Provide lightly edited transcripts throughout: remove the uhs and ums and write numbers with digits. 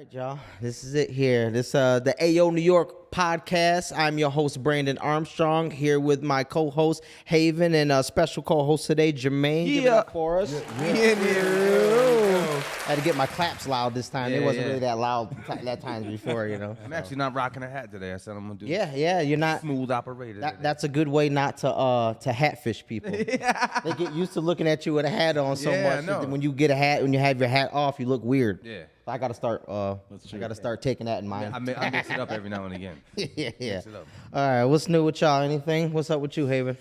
right, y'all. This is it here. This the AYO New York podcast. I'm your host, Brandon Armstrong, here with my co-host, Haven, and a special co-host today, Jermaine. Give it up for us. I had to get my claps loud this time. It wasn't really that loud that times before, you know. I'm actually not rocking a hat today. I said I'm gonna do you're not smooth operator. That's a good way not to hatfish people. They get used to looking at you with a hat on so much that when you get a hat, when you have your hat off, you look weird. Yeah. I gotta start. I gotta start taking that in mind. I mix it up every now and again. yeah. Mix it up. All right, what's new with y'all? Anything? What's up with you, Haven?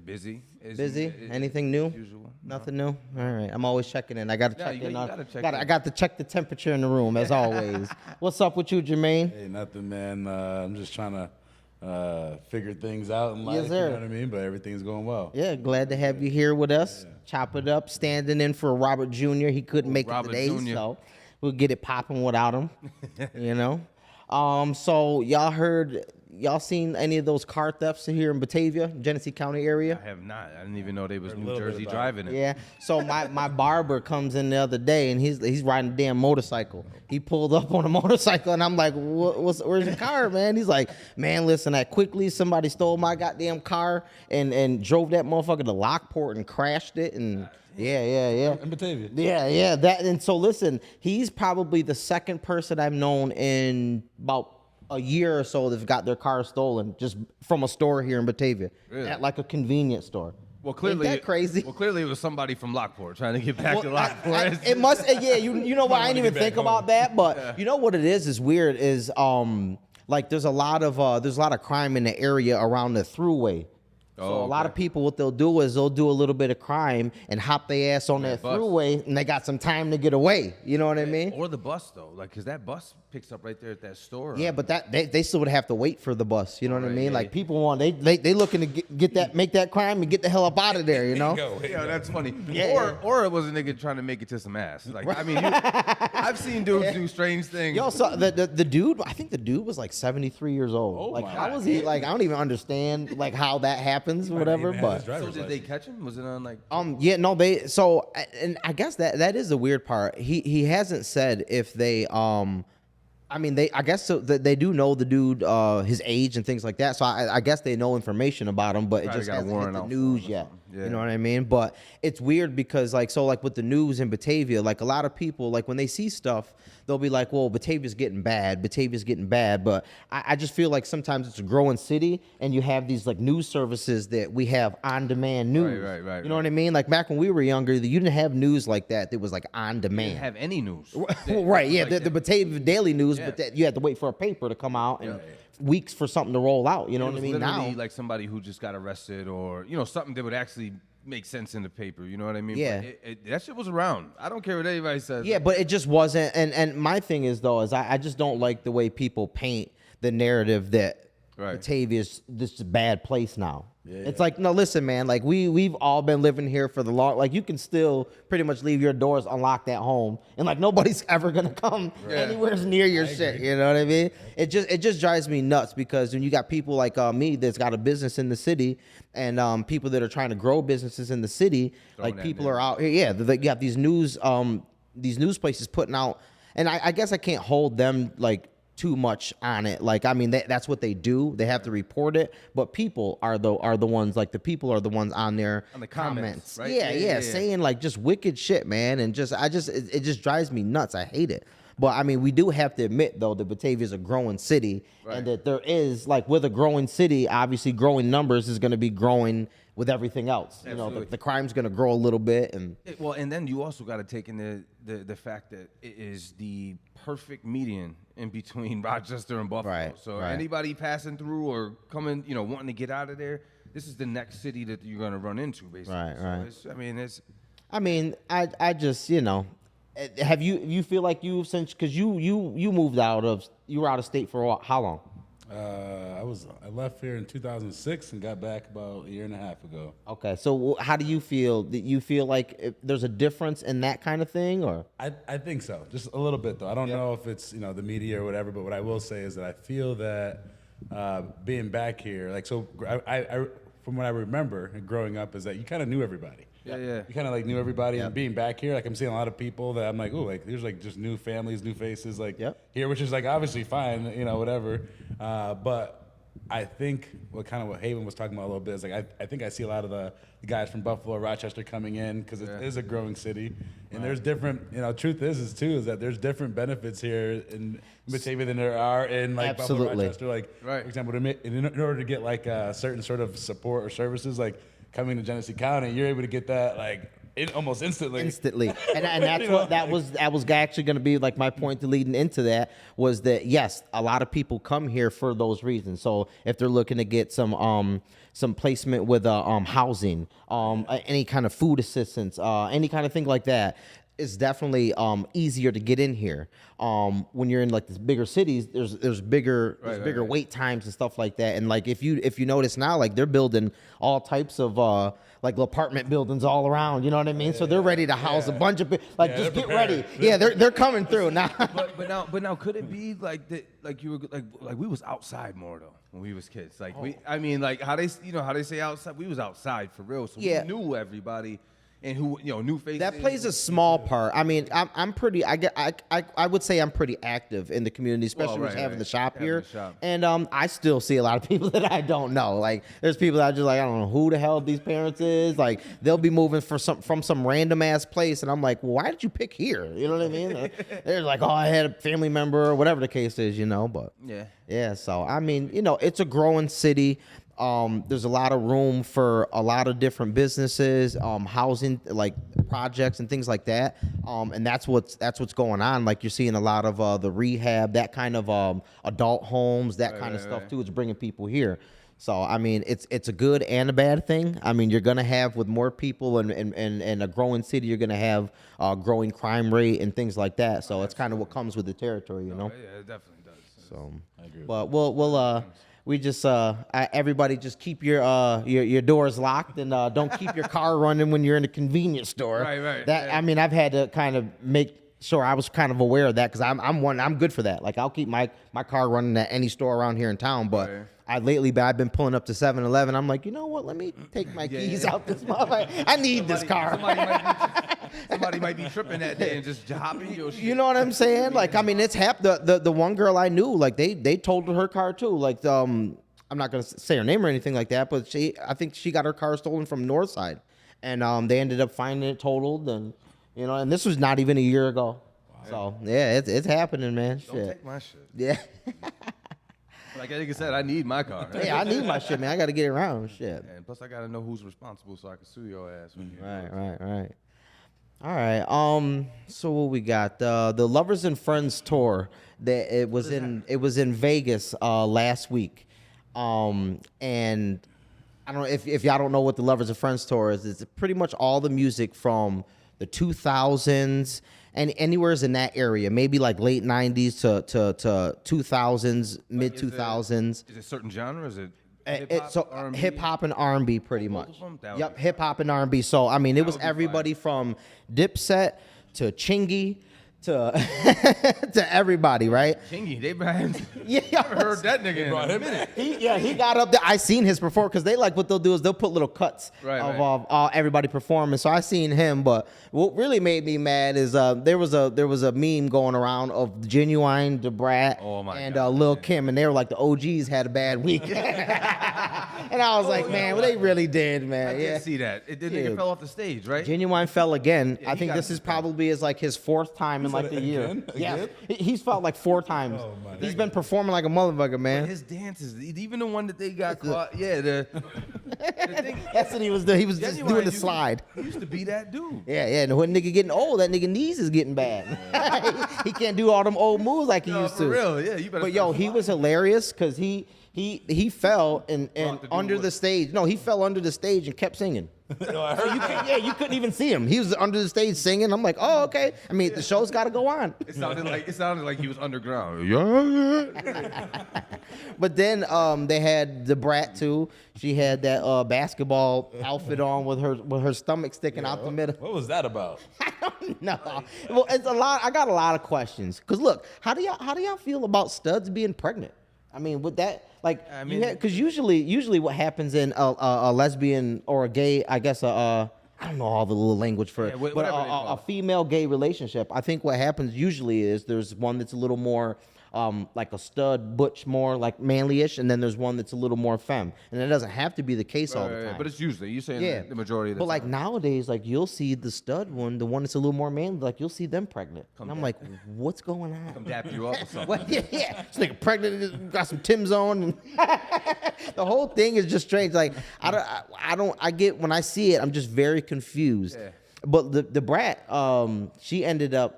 Busy. Busy? Anything new? Usual. Nothing new. All right, I'm always checking in. I gotta check in. I got to check the temperature in the room as always. What's up with you, Jermaine? Hey, nothing, man. I'm just trying to figure things out in life. Yes, sir. You know what I mean? But everything's going well. Yeah, glad to have you here with us. Yeah. Chop it up, standing in for Robert Jr. He couldn't make it today, so we'll get it popping without him. You know. So y'all seen any of those car thefts here in Batavia, Genesee County area? I have not. I didn't even know they was New Jersey driving it. Yeah. So my barber comes in the other day and he's riding a damn motorcycle. He pulled up on a motorcycle and I'm like, where's your car, man? He's like, man, listen, somebody stole my goddamn car and drove that motherfucker to Lockport and crashed it and. Yeah. In Batavia. Yeah. That and so listen, he's probably the second person I've known in about a year or so that's got their car stolen just from a store here in Batavia, at like a convenience store. Well, clearly, ain't that crazy? Well, clearly it was somebody from Lockport trying to get back to Lockport. It must. Yeah, you know what? I didn't even think about that, but you know what it is weird is like there's a lot of crime in the area around the thruway. So a lot of people, what they'll do is they'll do a little bit of crime and hop their ass on that thruway, and they got some time to get away. You know what I mean? Or the bus though, like because that bus picks up right there at that store. Yeah, but they still would have to wait for the bus. You know what I mean? Yeah. Like people they looking to make that crime and get the hell up out of there. You know? Yeah, that's funny. Or it was a nigga trying to make it to some ass. Like I mean, I've seen dudes do strange things. Yo, so the dude, I think the dude was like 73 years old. Oh like my how God. was he? Like I don't even understand like how that happens. Whatever, but so did they catch him? Was it on like? And I guess that is the weird part. He hasn't said if they I mean I guess so they do know the dude his age and things like that. So I guess they know information about him, but it just hasn't hit the news yet. Yeah. You know what I mean? But it's weird because like with the news in Batavia, like a lot of people like when they see stuff, they'll be like, well, Batavia's getting bad. But I just feel like sometimes it's a growing city and you have these like news services that we have on-demand news. Right. You know what I mean? Like back when we were younger, you didn't have news like that. That was like on demand. You didn't have any news. Right, yeah. The Batavia Daily News, but you had to wait for a paper to come out and weeks for something to roll out. You know what I mean? Now, like somebody who just got arrested or, something that would actually make sense in the paper. You know what I mean? Yeah. But that shit was around. I don't care what anybody says. Yeah, but it just wasn't. And my thing is, though, is I just don't like the way people paint the narrative that Batavia's this bad place now. Yeah. It's like, no, listen, man, like we've all been living here for the long, like you can still pretty much leave your doors unlocked at home and like nobody's ever gonna come anywhere near your shit. You know what I mean? It just drives me nuts because when you got people like me that's got a business in the city and people that are trying to grow businesses in the city, like people are out here. Yeah, you got these news places putting out, and I guess I can't hold them like too much on it. Like, I mean, that's what they do. They have to report it, but people are the ones, like the people are the ones on there on the comments, right? Yeah, saying like just wicked shit, man. And it just drives me nuts. I hate it. But I mean, we do have to admit though that Batavia is a growing city, and that there is like with a growing city, obviously growing numbers is going to be growing with everything else. Absolutely. You know, the crime's going to grow a little bit, and and then you also got to take in the fact that it is the perfect median in between Rochester and Buffalo. Right, so right. anybody passing through or coming, wanting to get out of there, this is the next city that you're going to run into, basically. Right. So I mean, I just have you feel like since because you moved you were out of state for how long? I left here in 2006 and got back about a year and a half ago. Okay, so how do you feel? Do you feel like there's a difference in that kind of thing, or? I think so, just a little bit though. I don't know if it's the media or whatever, but what I will say is that I feel that being back here, like I from what I remember growing up, is that you kind of knew everybody. Yeah. You kind of like knew everybody, and being back here, like I'm seeing a lot of people that I'm like, oh, like there's like just new families, new faces, like here, which is like obviously fine, whatever. But I think what Haven was talking about a little bit is like I think I see a lot of the guys from Buffalo, Rochester coming in because it is a growing city, and there's different. Truth is that there's different benefits here in Batavia than there are in like Buffalo, Rochester. Like for example, in order to get like a certain sort of support or services, like coming to Genesee County, you're able to get that like almost instantly. And that's what that was actually going to be like my point to leading into that was that yes, a lot of people come here for those reasons. So if they're looking to get some placement with housing, any kind of food assistance, any kind of thing like that, it's definitely easier to get in here. When you're in like these bigger cities, there's bigger wait times and stuff like that. And like if you notice now, like they're building all types of like apartment buildings all around. You know what I mean? So they're ready to house a bunch of just get ready. Yeah, they're coming through now. but now could it be like that? Like you were like we was outside more though when we was kids. Like how they say outside. We was outside for real. So we knew everybody. And who new faces. That plays a small part. I mean, I'm pretty. I would say I'm pretty active in the community, especially with having the shop here. And I still see a lot of people that I don't know. Like there's people that I just like I don't know who the hell these parents is. Like they'll be moving from some random ass place, and I'm like, well, why did you pick here? You know what I mean? They're like, oh, I had a family member or whatever the case is, But yeah. So I mean, it's a growing city. There's a lot of room for a lot of different businesses, housing, like projects and things like that. And that's what's going on. Like you're seeing a lot of the rehab, that kind of adult homes, that kind of stuff too. It's bringing people here. So I mean, it's a good and a bad thing. I mean, you're gonna have with more people and a growing city, you're gonna have a growing crime rate and things like that. So it's kind of what comes with the territory, Yeah, it definitely does. So, I agree. But we'll we just everybody just keep your doors locked and don't keep your car running when you're in a convenience store. Right. I mean, I've had to kind of make sure I was kind of aware of that because I'm good for that. Like I'll keep my car running at any store around here in town, but I've been pulling up to 7-Eleven. I'm like, you know what? Let me take my keys out this motherfucker. I need this car. Somebody might be tripping that day and just hopping your shit. You know what I'm saying? Like, I mean, it's happened. The one girl I knew, like they totaled her car too. Like, I'm not gonna say her name or anything like that, but I think she got her car stolen from Northside, and they ended up finding it totaled, and and this was not even a year ago. Wow. So yeah, it's happening, man. Don't take my shit. Yeah. Like I said, I need my car. Yeah, I need my shit, man. I got to get around shit. And plus, I got to know who's responsible so I can sue your ass. When you Right. All right. So what we got? The Lovers and Friends tour. It was in Vegas last week. And I don't know if y'all don't know what the Lovers and Friends tour is. It's pretty much all the music from the 2000s and anywhere's in that area. Maybe like late 90s to 2000s, mid 2000s. Is it certain genre? Is it hip hop and R&B pretty much. Yep, hip hop and R&B. So I mean, it was everybody from Dipset to Chingy to everybody, right? Chingy, they brought Yeah, I heard that nigga in a minute. He got up there. I seen his perform because they like what they'll do is they'll put little cuts of everybody performing. So I seen him, but what really made me mad is there was a meme going around of Genuine, DeBrat, and Lil Kim, and they were like the OGs had a bad week. And I was like, man, well, they really did, man. I did see that. The nigga fell off the stage, right? Genuine fell again. I think this is probably is like his fourth time in like the year. Yeah, he's felt like 4 times. Oh, he's been performing like a motherfucker, man. But his dances, even the one that they got caught, the thing. That's what he was doing. He was just doing the slide. He used to be that dude. Yeah. And when nigga getting old, that nigga knees is getting bad. He can't do all them old moves like he used to. For real, yeah. You better. But he was hilarious because he fell and under the stage. No, he fell under the stage and kept singing. So you couldn't even see him. He was under the stage singing. I'm like, oh, okay. I mean, the show's got to go on. It sounded like he was underground. But then they had the Brat too. She had that basketball outfit on with her stomach sticking out the middle. What was that about? I don't know. Well, it's a lot. I got a lot of questions. Cause look, how do y'all feel about studs being pregnant? I mean, with that, because usually what happens in a lesbian or a gay, I guess a I don't know all the little language for it, but a female gay relationship. I think what happens usually is there's one that's a little more like a stud, butch, more like manly-ish, and then there's one that's a little more femme. And it doesn't have to be the case all the time. But it's usually, you're saying the majority of the time. But like nowadays, like you'll see the stud one, the one that's a little more manly, like you'll see them pregnant. And I'm like, what's going on? Come dap you up or something. Well, yeah. It's like pregnant, got some Tim's on. And the whole thing is just strange. Like I get, when I see it, I'm just very confused. Yeah. But the brat, she ended up,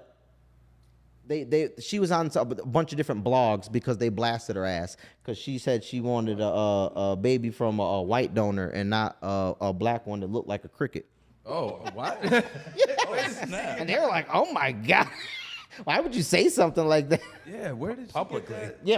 she was on a bunch of different blogs because they blasted her ass because she said she wanted a baby from a white donor and not a black one that looked like a cricket. Oh, what? And they were like, "Oh my God, why would you say something like that?" Yeah, where did she publicly? Get that? Yeah,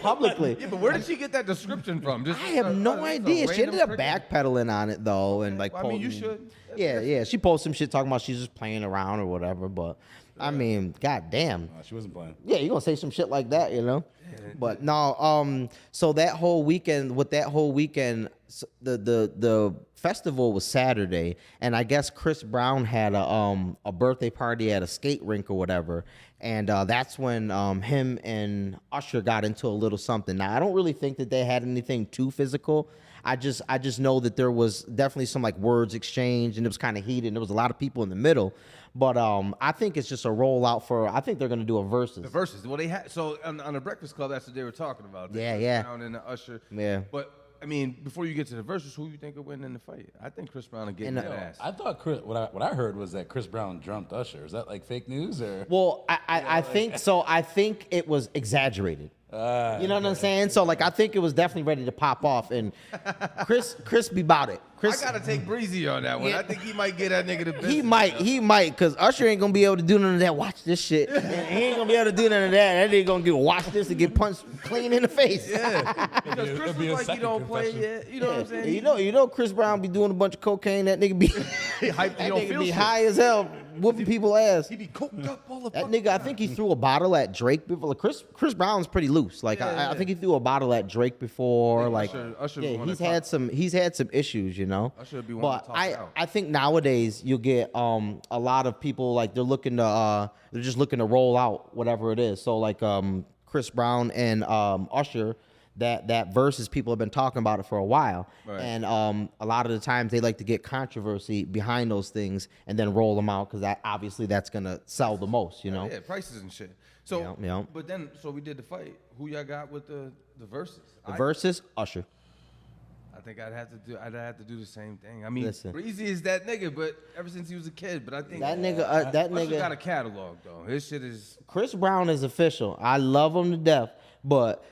publicly. Yeah, but where did she get that description from? Just I have no idea. She ended up backpedaling on it though, and like, well, I mean, you should. Yeah. She posted some shit talking about she's just playing around or whatever, but. I mean, goddamn. She wasn't playing. Yeah, you're gonna say some shit like that, you know? But no, so that whole weekend, the festival was Saturday, and I guess Chris Brown had a birthday party at a skate rink or whatever, and that's when him and Usher got into a little something. Now, I don't really think that they had anything too physical. I just know that there was definitely some like words exchanged, and it was kind of heated, and there was a lot of people in the middle. But I think it's just a rollout for. I think they're gonna do a versus. The versus. Well, they had so on the Breakfast Club. That's what they were talking about. Yeah. Brown and the Usher. Yeah. But I mean, before you get to the versus, who you think will win in the fight? I think Chris Brown will get that ass. I thought what I heard was that Chris Brown jumped Usher. Is that like fake news or? Well, I think so. I think it was exaggerated. You know what I'm saying? So like, I think it was definitely ready to pop off, and Chris be about it. Chris, I gotta take Breezy on that one. Yeah. I think he might get that nigga the business. He might, cause Usher ain't gonna be able to do none of that. Watch this shit. He ain't gonna be able to do none of that. That nigga gonna watch this and get punched clean in the face. Yeah, because Chris looks like he don't play yet. You know what I'm saying? You know, Chris Brown be doing a bunch of cocaine. That nigga be high as hell, whooping people ass. He be coked up all the That nigga, I think he threw a bottle at Drake before. Like Chris Brown's pretty loose. Like I think he threw a bottle at Drake before. Like Usher he's had some issues, you know. But I think nowadays you'll get a lot of people like they're just looking to roll out whatever it is. So like Chris Brown and Usher. That versus people have been talking about it for a while, right. And a lot of the times they like to get controversy behind those things and then roll them out because that's gonna sell the most, you know. Yeah, prices and shit. So, but then we did the fight. Who y'all got with the versus? The versus Usher. I think I'd have to do the same thing. I mean, Breezy is that nigga, but ever since he was a kid. But I think that nigga got a catalog though. His shit is. Chris Brown is official. I love him to death, but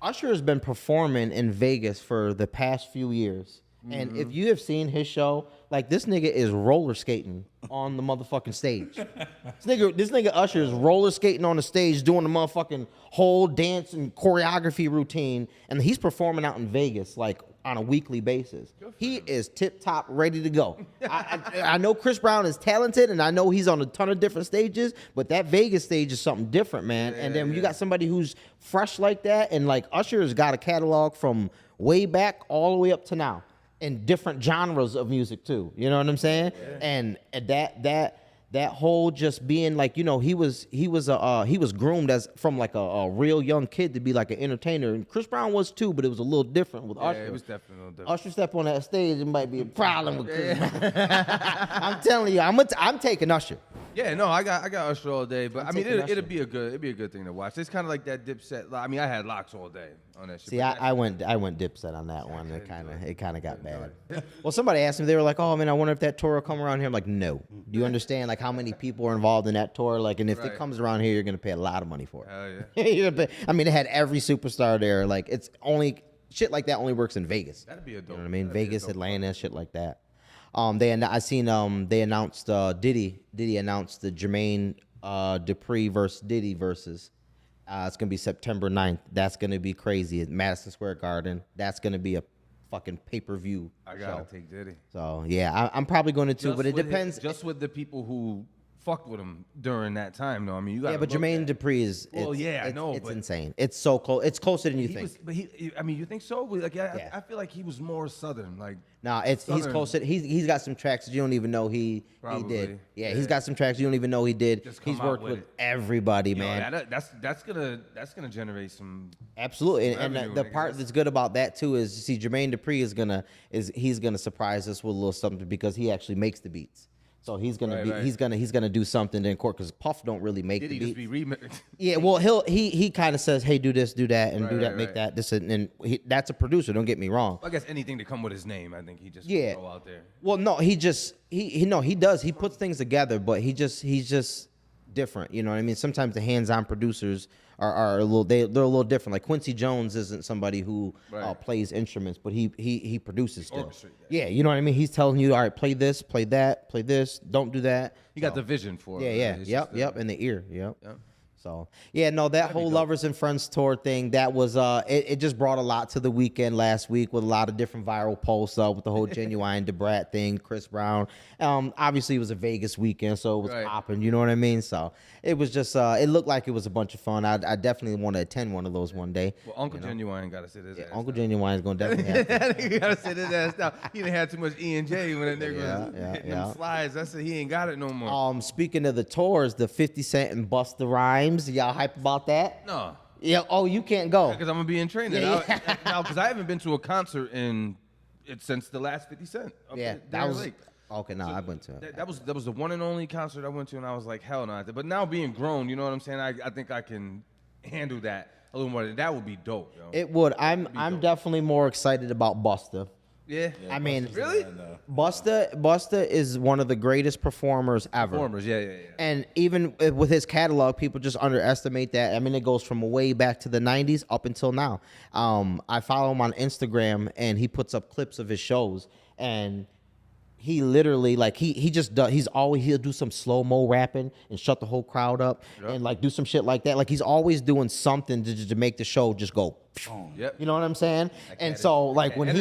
Usher has been performing in Vegas for the past few years. And if you have seen his show, like this nigga is roller skating on the motherfucking stage. This nigga Usher is roller skating on the stage doing the motherfucking whole dance and choreography routine. And he's performing out in Vegas like on a weekly basis. He is tip top ready to go. I know Chris Brown is talented and I know he's on a ton of different stages, but that Vegas stage is something different, man. And then you got somebody who's fresh like that, and like Usher has got a catalog from way back all the way up to now. In different genres of music too, you know what I'm saying? Yeah. And that whole just being like, you know, he was groomed as from like a real young kid to be like an entertainer, and Chris Brown was too, but it was a little different with Usher. Yeah, it was definitely a little different. Usher step on that stage, it might be a problem with Chris Brown. I'm telling you, I'm taking Usher. Yeah, no, I got Usher all day, but I mean, it'd be a good thing to watch. It's kind of like that Dipset. I mean, I had locks all day on that shit. See, I went Dipset on that one. It kind of got bad. Well, somebody asked me, they were like, "Oh man, I wonder if that tour will come around here." I'm like, "No." Do you understand like how many people are involved in that tour? Like, and if it comes around here, you're gonna pay a lot of money for it. Hell yeah. I mean, it had every superstar there. Like, it's only shit like that only works in Vegas. That'd be a dope. You know what I mean? Vegas, Atlanta, shit like that. They announced Diddy. Diddy announced the Jermaine Dupri versus Diddy versus. It's gonna be September 9th. That's gonna be crazy at Madison Square Garden. That's gonna be a fucking pay-per-view. I gotta take Diddy. So yeah, I'm probably going to too, but it depends. Just with the people who fucked with him during that time, though. I mean, you got. Yeah, but Jermaine Dupri is. I know, it's but insane. It's so close. It's closer than you think. I mean, you think so? Like, I feel like he was more Southern, like. Nah, he's closer. He's got some tracks that you don't even know he did. Yeah, he's got some tracks you don't even know he did. He's worked with everybody, man. That's gonna generate some. Absolutely, and the part that's good about that too is, you see, Jermaine Dupri he's gonna surprise us with a little something because he actually makes the beats. So he's gonna do something in court because Puff don't really make the beats. Just be remixed? Yeah, well he kind of says, hey, do this, do that, and make that. This and that's a producer. Don't get me wrong. I guess anything to come with his name, I think he just throw out there. Well, no, he does. He puts things together, but he's just different. You know what I mean? Sometimes the hands-on producers are a little they're a little different. Like Quincy Jones isn't somebody who plays instruments, but he produces still. Yeah, you know what I mean? He's telling you, all right, play this, play that, play this, don't do that. He got the vision for it. Yeah, yep, in the ear, yep. So yeah, no, that whole Lovers and Friends tour thing, that was it just brought a lot to the weekend last week with a lot of different viral posts with the whole Genuine Debrat thing, Chris Brown. Obviously it was a Vegas weekend, so it was popping, you know what I mean? So it was just it looked like it was a bunch of fun. I definitely want to attend one of those one day. Well, Uncle Genuine got to sit his ass Uncle down. Genuine is going to definitely have to. He got to sit his ass down. He done had too much E&J when that nigga was hitting them slides. I said he ain't got it no more. Speaking of the tours, the 50 Cent and Busta Rhymes, y'all hype about that? No. Yeah. Oh, you can't go because I'm gonna be in training now. Because I haven't been to a concert since the last 50 Cent. That was okay. No, I went to it. That was the one and only concert I went to, and I was like, hell no. But now being grown, you know what I'm saying? I think I can handle that a little more. That would be dope, yo. It would. I'm definitely more excited about Busta. Yeah. I mean, really? Busta is one of the greatest performers ever. And even with his catalog, people just underestimate that. I mean, it goes from way back to the 90s up until now. I follow him on Instagram, and he puts up clips of his shows, and he literally, like, he'll do some slow-mo rapping and shut the whole crowd up and like do some shit like that. Like, he's always doing something to make the show just go. You know what I'm saying? And so like when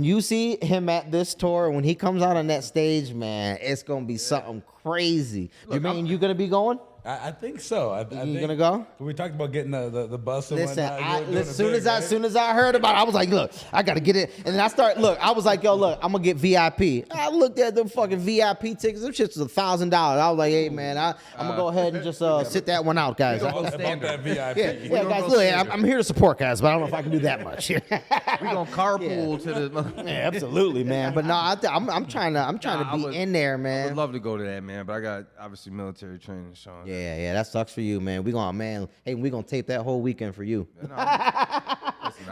you see him at this tour, when he comes out on that stage, man, it's gonna be something crazy. Jermaine, you gonna be going? I think so. I think gonna go? We talked about getting the bus. And listen, as soon as I heard about it, I was like, look, I gotta get it. And then I was like, yo, look, I'm gonna get VIP. I looked at the fucking VIP tickets. Them shits was $1,000. I was like, hey man, I'm gonna go ahead and just sit that one out, guys. About that VIP. Yeah, guys, look, I'm here to support guys, but I don't know if I can do that much. We gonna carpool to the. Yeah, absolutely, man. But no, I'm trying to be in there, man. I would love to go to that, man, but I got obviously military training, so. Yeah, that sucks for you, man. We gonna tape that whole weekend for you.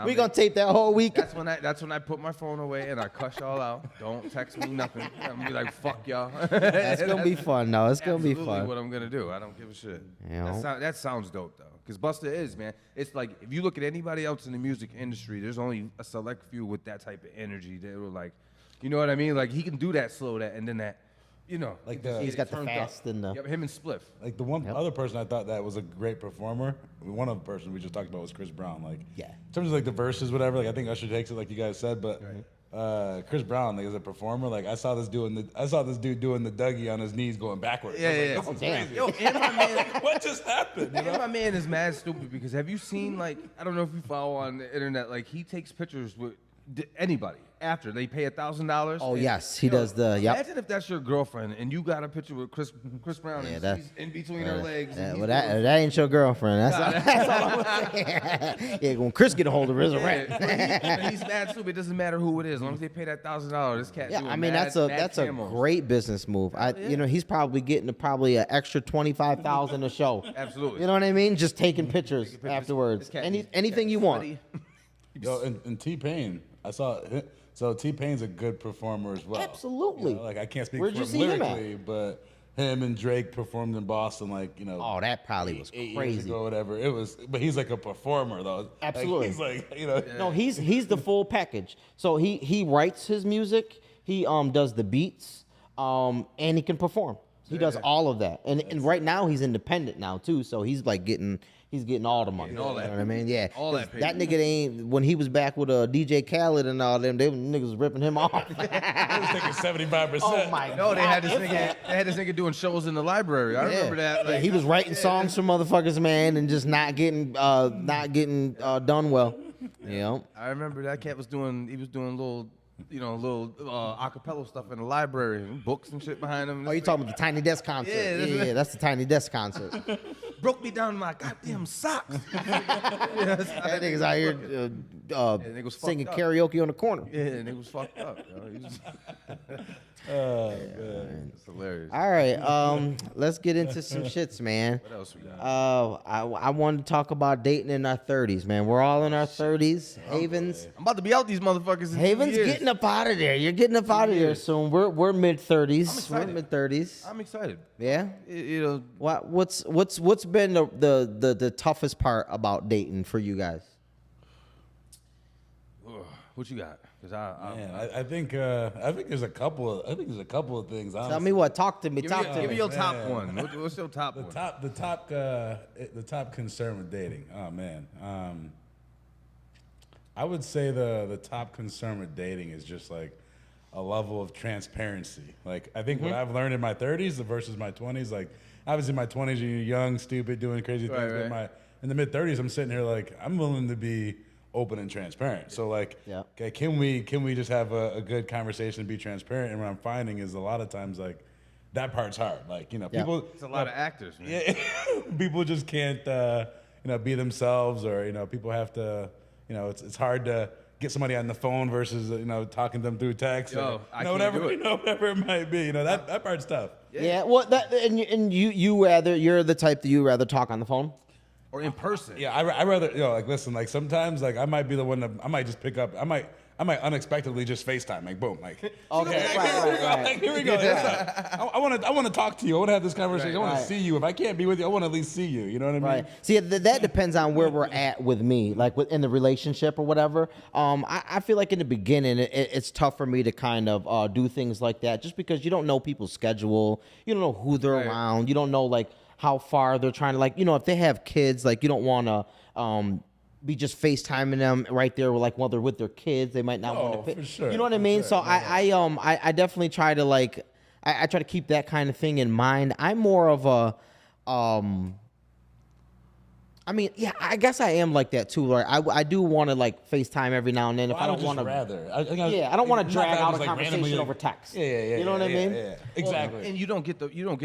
We gonna tape that whole weekend. That's when I put my phone away and I cuss y'all out. Don't text me nothing. I'm gonna be like, fuck y'all. That's gonna be fun, though. It's gonna be fun. What I'm gonna do. I don't give a shit. Yeah. That sounds dope though, because Busta is, man. It's like if you look at anybody else in the music industry, there's only a select few with that type of energy. They were like, you know what I mean? Like he can do that, slow that, and then that. You know, like he's got the fast and the. Yep, him and Spliff. Like the one other person I thought that was a great performer. One other person we just talked about was Chris Brown. Like, in terms of like the verses, whatever. Like I think Usher takes it, like you guys said, but Chris Brown, like as a performer, like I saw this dude doing the Dougie on his knees going backwards. Yeah. Oh, damn. Yo, and my man, what just happened? You know? And my man is mad stupid because have you seen, like, I don't know if you follow on the internet, like he takes pictures with anybody after they pay $1,000. Oh yes, he does the. Imagine if that's your girlfriend and you got a picture with Chris Brown and she's in between her legs. That ain't your girlfriend. That's all I'm saying. Yeah, when Chris get a hold of her, it's a wrap. He's mad stupid. It doesn't matter who it is, as long as they pay that $1,000. This cat. Yeah, I mean that's a great business move. He's probably getting an extra $25,000 a show. Absolutely. You know what I mean? Just taking pictures afterwards. Anything you want. Yo, and T-Pain, I saw. So T-Pain's a good performer as well. Absolutely. You know, like I can't speak Where'd for you him see him lyrically, but him and Drake performed in Boston, like, you know. Oh, that probably was eight crazy. years ago, whatever. It was, but he's like a performer though. Absolutely. Like, he's like, you know. No, he's the full package. So he writes his music, he does the beats, and he can perform. He does all of that, and right now he's independent now too. So he's like getting all the money. all you that. know what I mean? Yeah. All that That nigga ain't when he was back with DJ Khaled and all them. They niggas was ripping him off. He was taking 75%. Oh my No, god. they had this nigga doing shows in the library. I remember that. Yeah, Like, he was writing songs for motherfuckers, man, and just not getting done well. You know. I remember that cat was doing little acapella stuff in the library, and books and shit behind him. Oh, you talking about the Tiny Desk concert? Yeah, that's the Tiny Desk concert. Broke me down my goddamn socks. That nigga's out here singing karaoke on the corner. Yeah, and it was fucked up. Man. It's hilarious. All right, let's get into some shits, man. What else we got? I wanted to talk about dating in our 30s, man. We're all in our 30s. Havens. I'm about to be out these motherfuckers in Haven's 2 years. getting up out of there. You're getting up out of there soon. We're mid 30s. We're mid 30s. I'm excited. Yeah. You know, What's been the toughest part about dating for you guys? what you got? Because I think there's a couple of things. Honestly. Tell me what. Talk to me. Give me your top one. What's your top one? The top concern with dating. Oh man. I would say the top concern with dating is just like a level of transparency. Like I think what I've learned in my 30s versus my 20s. Like obviously in my 20s you're young, stupid, doing crazy things. Right. But in the mid 30s I'm sitting here like I'm willing to be open and transparent. So like, okay, can we just have a good conversation and be transparent? And what I'm finding is a lot of times like that part's hard. Like, you know, people. It's a lot of actors, man. Yeah, people just can't, be themselves, or people have to, it's hard to get somebody on the phone versus talking to them through text. Yo, or, whatever it might be. That part's tough. Yeah. Well, you're the type that you rather talk on the phone. Or in person. Yeah, I rather listen. Like sometimes, like I might be the one that I might just pick up. I might unexpectedly just FaceTime. Like boom. Like okay, right. Like, here we go. I want to talk to you. I want to have this conversation. I want to see you. If I can't be with you, I want to at least see you. You know what I mean? Right. See, that depends on where we're at with me, like in the relationship or whatever. I feel like in the beginning it's tough for me to kind of do things like that, just because you don't know people's schedule. You don't know who they're around. You don't know like how far they're trying to, like, if they have kids, like, you don't want to be just FaceTiming them right there, like, while they're with their kids. They might not want to. For sure. You know what I mean? So I definitely try to, like, I try to keep that kind of thing in mind. I'm more of a, I guess I am like that too. Like I do want to like FaceTime every now and then if I don't want to. I don't want to drag out a conversation over text. Yeah. You know what I mean? Yeah. Exactly. And you don't get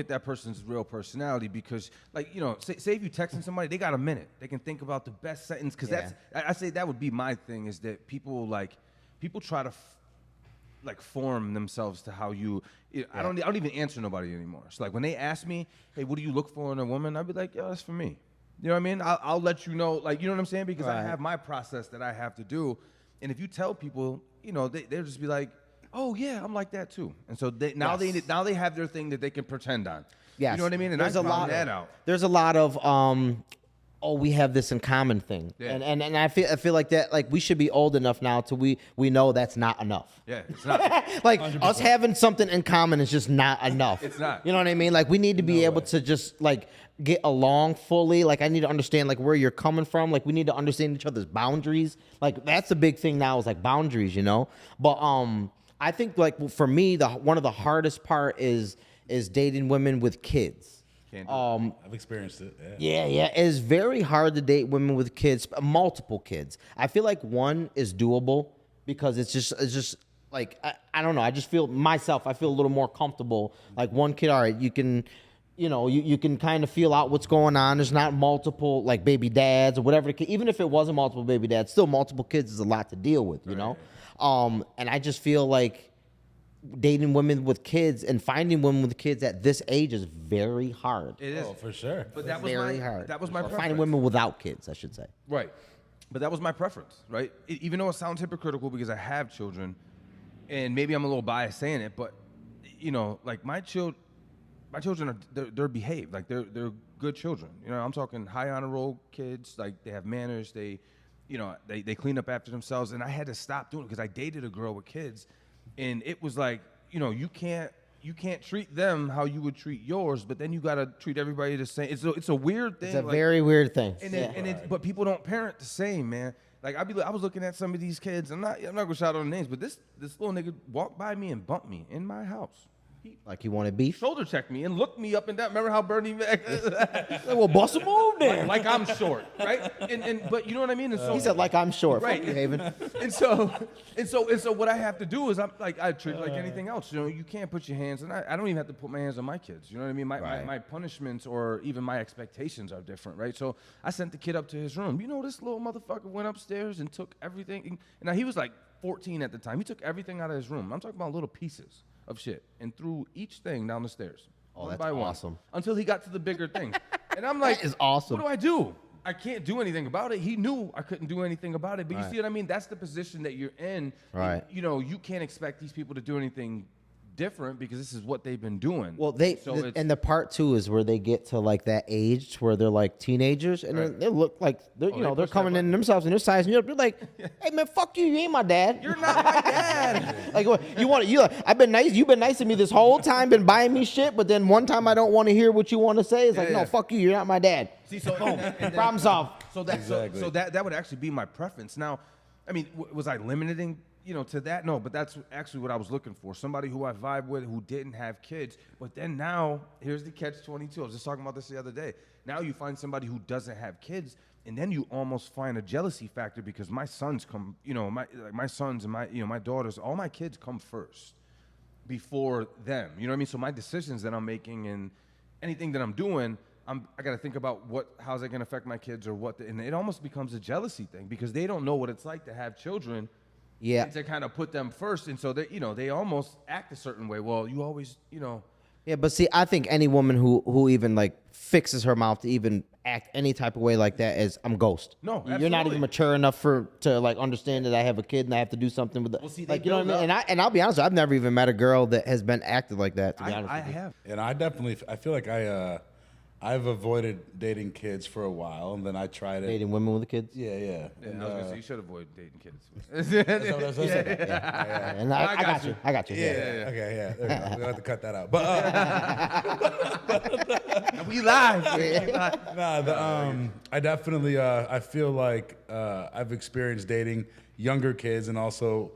that person's real personality because, like, say if you texting somebody, they got a minute. They can think about the best sentence, because I say that would be my thing, is that people try to form themselves to how you. I don't even answer nobody anymore. So like when they ask me, hey, what do you look for in a woman? I'd be like, yo, that's for me. You know what I mean? I'll let you know, like, you know what I'm saying? Because I have my process that I have to do. And if you tell people, they'll just be like, oh, yeah, I'm like that too. And so they have their thing that they can pretend on. Yes. You know what I mean? And there's I found that out. There's a lot of, we have this in common thing. Yeah. And I feel like that, like, we should be old enough now to we know that's not enough. Yeah, it's not. Like 100%. Us having something in common is just not enough. It's not. You know what I mean? Like we need to be able to just like get along fully. Like I need to understand like where you're coming from. Like we need to understand each other's boundaries. Like that's a big thing now is like boundaries, But I think like for me one of the hardest part is dating women with kids. I've experienced it. Yeah. It's very hard to date women with kids, multiple kids. I feel like one is doable because it's just like I don't know. I just feel I feel a little more comfortable. Like one kid, all right, you can, you can kind of feel out what's going on. There's not multiple like baby dads or whatever. Even if it wasn't multiple baby dads, still multiple kids is a lot to deal with, you know. And I just feel like dating women with kids and finding women with kids at this age is very hard. It is. Oh, for sure. But that was very hard. That was my preference. Finding women without kids, I should say. Right. But that was my preference, right? Even though it sounds hypocritical because I have children, and maybe I'm a little biased saying it, but like my children are they're behaved, like they're good children. I'm talking high honor roll kids, like they have manners, they clean up after themselves, and I had to stop doing it because I dated a girl with kids. And it was like, you can't you can't treat them how you would treat yours, but then you gotta treat everybody the same. It's a weird thing. It's a very weird thing. But people don't parent the same, man. Like I was looking at some of these kids. I'm not gonna shout out names, but this little nigga walked by me and bumped me in my house. Like he wanted beef? Shoulder checked me and looked me up and down. Remember how Bernie Mac? Well, bust a move then. Like I'm short, right? But you know what I mean? And so he said like I'm short. Right. Fuck you, Haven. And so what I have to do is I treat it like anything else. You know, you can't put your hands, and I don't even have to put my hands on my kids. You know what I mean? My punishments or even my expectations are different, right? So I sent the kid up to his room. You know, this little motherfucker went upstairs and took everything. And now he was like 14 at the time. He took everything out of his room. I'm talking about little pieces of shit and threw each thing down the stairs. Oh, one that's by awesome. one, until he got to the bigger things. And I'm like, that is awesome. What do I do? I can't do anything about it. He knew I couldn't do anything about it. But you see what I mean? That's the position that you're in. Right. And, you know, you can't expect these people to do anything different because this is what they've been doing. Well, and the part two is where they get to like that age where they're like teenagers and they look like they're coming in themselves and they're sizing you up. You're like, hey man, fuck you, you ain't my dad. You're not my dad. Like I've been nice. You've been nice to me this whole time, been buying me shit, but then one time I don't want to hear what you want to say. It's like, no, fuck you, you're not my dad. See, so problem solved. So that would actually be my preference. Now, I mean, was I limiting? To that? No, but that's actually what I was looking for. Somebody who I vibe with who didn't have kids. But then now, here's the catch-22. I was just talking about this the other day. Now you find somebody who doesn't have kids, and then you almost find a jealousy factor because my sons come, my sons and my daughters, all my kids come first before them. You know what I mean? So my decisions that I'm making and anything that I'm doing, I got to think about how's that going to affect my kids or and it almost becomes a jealousy thing because they don't know what it's like to have children. Yeah. To kind of put them first, and so they almost act a certain way. Well, you always, Yeah, but see, I think any woman who even like fixes her mouth to even act any type of way like that is I'm ghost. No, absolutely. You're not even mature enough to like understand that I have a kid and I have to do something with it. Well, see, like you know what I mean. And I'll be honest, I've never even met a girl that has been acted like that. To be honest, I have. And I feel like I've avoided dating kids for a while, and then I tried it. Dating women with kids? Yeah. Yeah, I was gonna say you should avoid dating kids. That's what I was saying. Yeah. And I got you. I got you. Yeah. Okay, yeah. There we go. We'll have to cut that out. But we live. I definitely I feel like I've experienced dating younger kids and also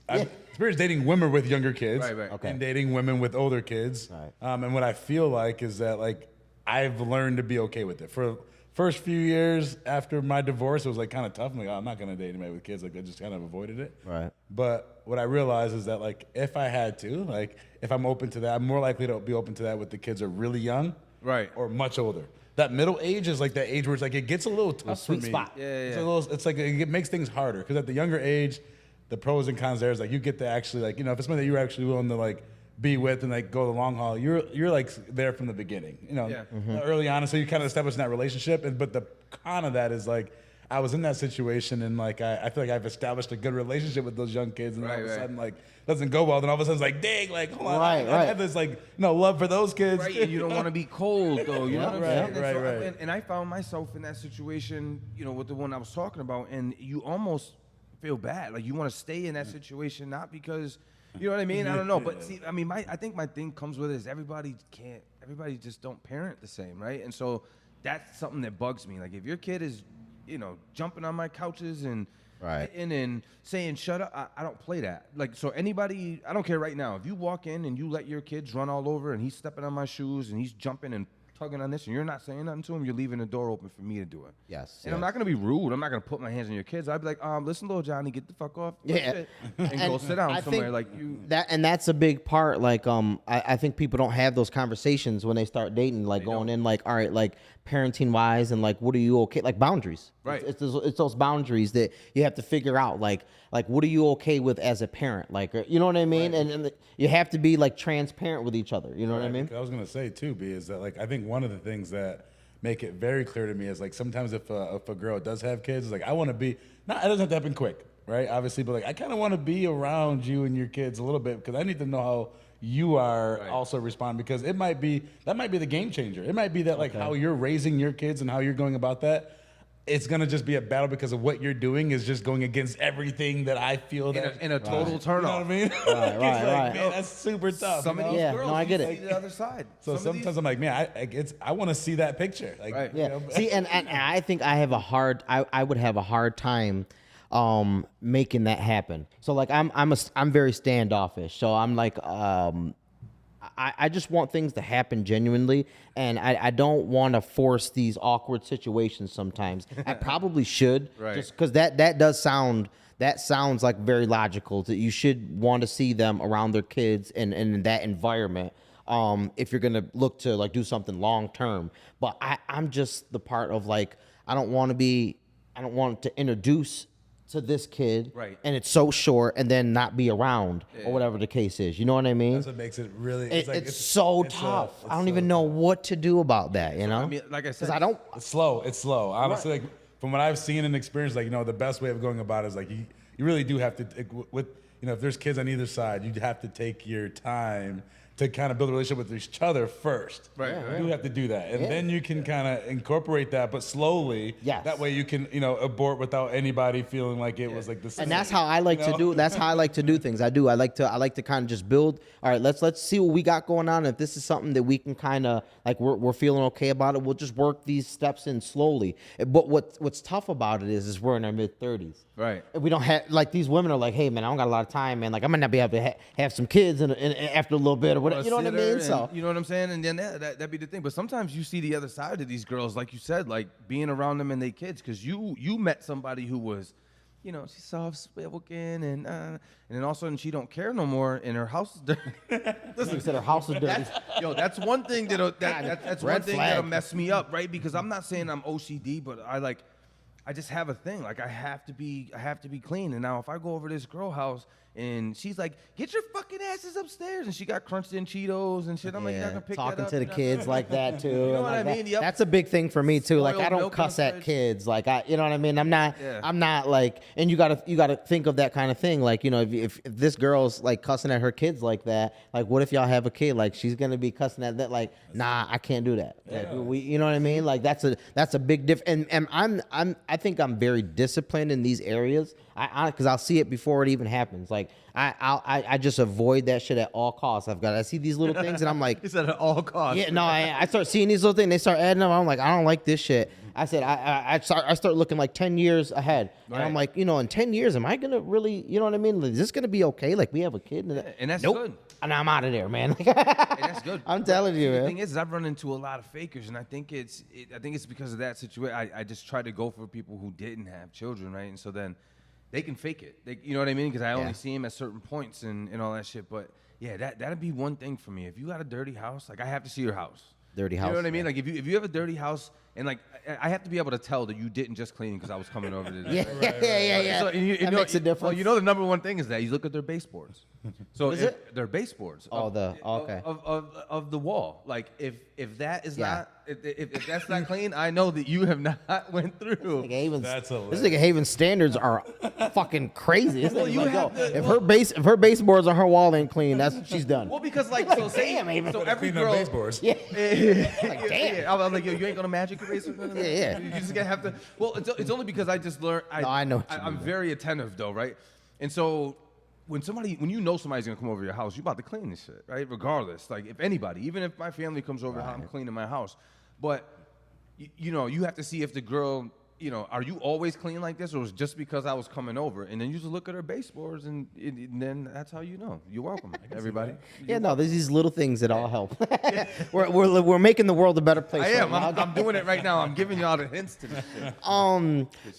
I've experienced dating women with younger kids, right. Okay. and dating women with older kids. Right. And what I feel like is that like I've learned to be okay with it. For first few years after my divorce, it was like kind of tough. I'm like, I'm not gonna date anybody with kids. Like I just kind of avoided it. Right. But what I realized is that like if I had to, like if I'm open to that, I'm more likely to be open to that with the kids are really young, right, or much older. That middle age is like that age where it's like it gets a little tough for me. Spot. Yeah. It's like it makes things harder because at the younger age, the pros and cons there is like you get to actually like if it's something that you're actually willing to like be with and like go the long haul, you're like there from the beginning, early on, and so you kind of establish that relationship. But the con of that is like I was in that situation and like I feel like I've established a good relationship with those young kids, and then all of a sudden like doesn't go well. Then all of a sudden it's like dang, like hold on, I have this like love for those kids, right? And you don't want to be cold though, you know what I'm saying? Right. And I found myself in that situation, with the one I was talking about, and you almost feel bad, like you want to stay in that situation, not because you know what I mean. I don't know, but see, I mean, I think my thing comes with it is everybody just don't parent the same, right? And so that's something that bugs me. Like if your kid is, jumping on my couches and hitting and saying shut up, I don't play that. Like so anybody, I don't care right now. If you walk in and you let your kids run all over and he's stepping on my shoes and he's jumping and tugging on this and you're not saying nothing to him, you're leaving the door open for me to do it. Yes. And I'm not going to be rude. I'm not going to put my hands on your kids. I'd be like, listen, little Johnny, get the fuck off. And go sit down somewhere like you. That's a big part. Like, I think people don't have those conversations when they start dating, like going in like, all right, like parenting wise and like, what are you okay? Like boundaries. Right. It's those boundaries that you have to figure out. Like what are you okay with as a parent? Like, you know what I mean? Right. And you have to be like transparent with each other. You know what I mean? I was going to say too, B, is that like, I think one of the things that make it very clear to me is like sometimes if a girl does have kids, it's like I want to be, it doesn't have to happen quick, right? Obviously, but like I kind of want to be around you and your kids a little bit because I need to know how you are also respond because that might be the game changer. It might be that like how you're raising your kids and how you're going about that it's gonna just be a battle because of what you're doing is just going against everything that I feel in a total turn off. You know what I mean? Right. Man, that's super tough. Some of these Yeah, girls, no, I get you it. see the other side. So sometimes I'm like, man, I want to see that picture. Like, Right. Yeah. you know, See, and I think I would have a hard time making that happen. So like I'm very standoffish. So I'm like I just want things to happen genuinely, and I don't want to force these awkward situations sometimes. I probably should, Right. just because that sounds like very logical. That you should want to see them around their kids and in that environment. If you're gonna look to like do something long term, but I'm just the part of like I don't want to introduce to this kid, Right. and it's so short, and then not be around or whatever the case is. You know what I mean? that's what makes it really. It's so tough. I don't even know what to do about that. You know? I mean, like I said, because I don't. It's slow. Honestly, like from what I've seen and experienced, like the best way of going about it is like you really do have to with if there's kids on either side, you have to take your time to kind of build a relationship with each other first. Right. You do have to do that. And then you can kind of incorporate that, but slowly. Yes. That way you can, abort without anybody feeling like it was like the And that's how I like to do. That's how I like to do things. I like to kind of just build. All right, let's see what we got going on. If this is something that we can kind of like, we're feeling okay about it. We'll just work these steps in slowly. But what's tough about it is we're in our mid-30s. Right. And we don't have like these women are like, hey man, I don't got a lot of time, man. Like I might not be able to have some kids and after a little bit or whatever. You know what I mean? So you know what I'm saying? And then that'd be the thing. But sometimes you see the other side of these girls, like you said, like being around them and their kids, because you met somebody who was, she's soft spoken, and then all of a sudden she don't care no more, and her house is dirty. listen, you said her house is dirty. That's one thing that's one Red thing flag. that'll mess me up, right? Because I'm not saying I'm OCD, but I just have a thing. Like I have to be clean. And now if I go over to this girl house and she's like, "Get your fucking asses upstairs," and she got crunched in Cheetos and shit, I'm like, "You're not gonna pick talking that up." to the kids like that too. You know what like I mean? that. Yep. That's a big thing for me too. Like I Spoiled don't milk in cuss the at fridge. kids. Like you know what I mean? I'm not like, and you gotta think of that kind of thing. Like if this girl's like cussing at her kids like that, like what if y'all have a kid? Like she's gonna be cussing at that. Like nah, I can't do that. Like, you know what I mean? Like that's a big difference. And I think I'm very disciplined in these areas. Because I'll see it before it even happens. Like I just avoid that shit at all costs. I see these little things and I'm like, He said at all costs. yeah, no, I start seeing these little things. They start adding up. I'm like, I don't like this shit. I said, I start looking like 10 years ahead. And I'm like, in 10 years, am I going to really, you know what I mean? Like, is this going to be okay? Like, we have a kid. And that's nope. good. And I'm out of there, man. And that's good. I'm telling you, The man. thing is, I've run into a lot of fakers, and I think it's because of that situation. I just try to go for people who didn't have children, right? And so then they can fake it. You know what I mean? Because I only see them at certain points and all that shit. But yeah, that'd be one thing for me. If you got a dirty house, like I have to see your house. Dirty house. You know what I mean? Like if you have a dirty house, and like I have to be able to tell that you didn't just clean because I was coming over to this. Yeah. So, and That makes a difference. Well, the number one thing is that you look at their baseboards. So Is it? Their baseboards. Okay. Of the wall. Like if that is Yeah. not if that's not clean, I know that you have not went through. That's this nigga Haven's standards are fucking crazy. This nigga's you like, have yo, to- if her baseboards on her wall ain't clean, she's done. Well, because like so say damn, Haven. so every Clean the girl. baseboards. Yeah. Like, damn. I'm like, yo, you ain't gonna magic eraser? Yeah. You just gonna have to. Well, it's only because I just learned. I know what you I'm mean. very attentive though, right? And so when you know somebody's gonna come over to your house, you about to clean this shit, right? Regardless, like if anybody, even if my family comes over, I'm cleaning my house. But you have to see if the girl. Are you always clean like this, or is it just because I was coming over? And then you just look at her baseboards, and then that's how you know. You're welcome, everybody. Yeah, no, there's these little things that all help. we're making the world a better place. I am. right now. I'm doing it right now. I'm giving y'all the hints to this shit.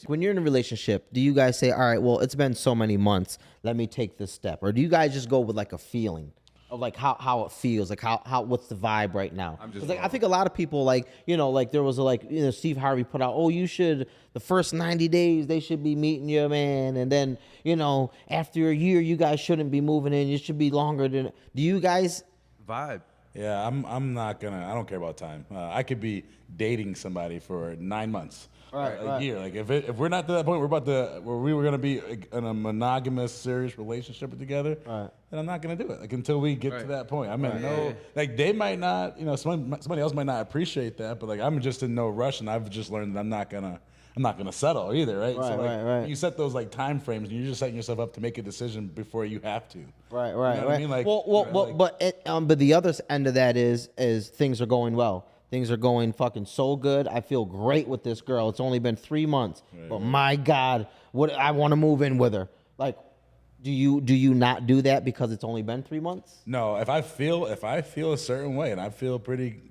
When you're in a relationship, do you guys say, all right, well, it's been so many months, let me take this step? Or do you guys just go with like a feeling of like how it feels, like how what's the vibe right now? 'Cause, like I think a lot of people like there was Steve Harvey put out, oh, you should the first 90 days they should be meeting your man, and then after a year you guys shouldn't be moving in, it should be longer than. Do you guys? Vibe. Yeah, I'm not gonna. I don't care about time. I could be dating somebody for 9 months, a year. Like if we're not to that point, where we were gonna be in a monogamous, serious relationship together. Then I'm not gonna do it. Like until we get to that point. I'm in no. Like they might not. Somebody else might not appreciate that, but like I'm just in no rush, and I've just learned that I'm not I'm not gonna settle either, right? Right, So like, right. you set those like time frames, and you're just setting yourself up to make a decision before you have to. Right. You know what I mean? Like, but the other end of that is things are going well. Things are going fucking so good. I feel great with this girl. It's only been 3 months, but my God, what I want to move in with her. Like, do you not do that because it's only been 3 months? No, if I feel a certain way and I feel pretty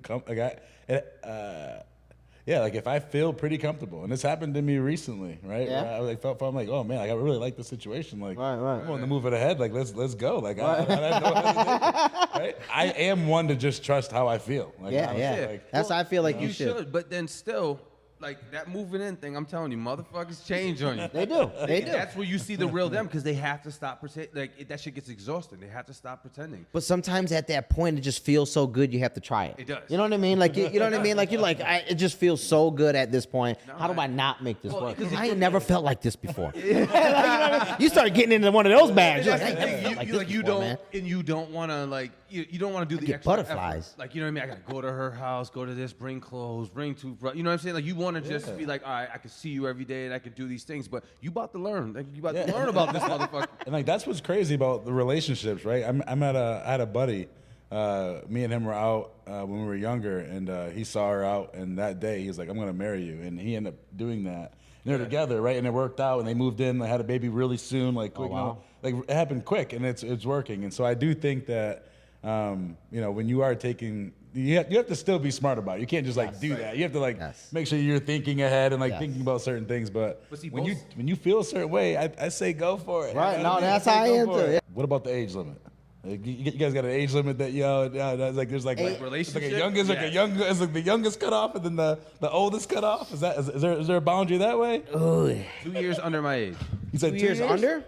like if I feel pretty comfortable, and this happened to me recently, right? Yeah. Where I like I'm like, oh man, like, I really like the situation. Like, Right. I want to move it ahead. Like, let's go. Like, I have no hesitation, right? I am one to just trust how I feel. Like, Yeah. Like, That's how I feel like You you should. but then still, like that moving in thing, I'm telling you, motherfuckers change on you. They do. They do. That's where you see the real them because they have to stop pretending. Like that shit gets exhausting. They have to stop pretending. But sometimes at that point, it just feels so good, you have to try it. It does. You know what I mean? Like, you know what I mean? Like, you're like, it just feels so good at this point. How do I not make this work? Because I ain't never felt like this before. Like, you know what I mean? You start getting into one of those bags. You're like, I ain't never felt like this before, man. And you don't want to like you don't want to do the get extra butterflies. effort. Like you know what I mean? I gotta go to her house, go to this, bring clothes, bring toothbrush. You know what I'm saying? Like you want to just be like, all right, I can see you every day and I can do these things, but you about to learn. Like, you about to learn about this motherfucker. And like that's what's crazy about the relationships, right? I had a buddy. Me and him were out when we were younger, and he saw her out, and that day he was like, "I'm gonna marry you," and he ended up doing that. And they're together, right? And it worked out, and they moved in. They had a baby really soon, like quick, wow. you know, like it happened quick, and it's working. And so I do think that when you are taking. You have to still be smart about it. You can't just like do that. You have to like make sure you're thinking ahead and like thinking about certain things. But see, when you feel a certain way, I say go for it. Right? No, that's how I am too. What about the age limit? Like, you guys got an age limit that that's like there's like relationship? it's like a youngest, it's like the youngest cut off and then the oldest cut off. Is there a boundary that way? Ooh. 2 years under my age. You said 2 years under?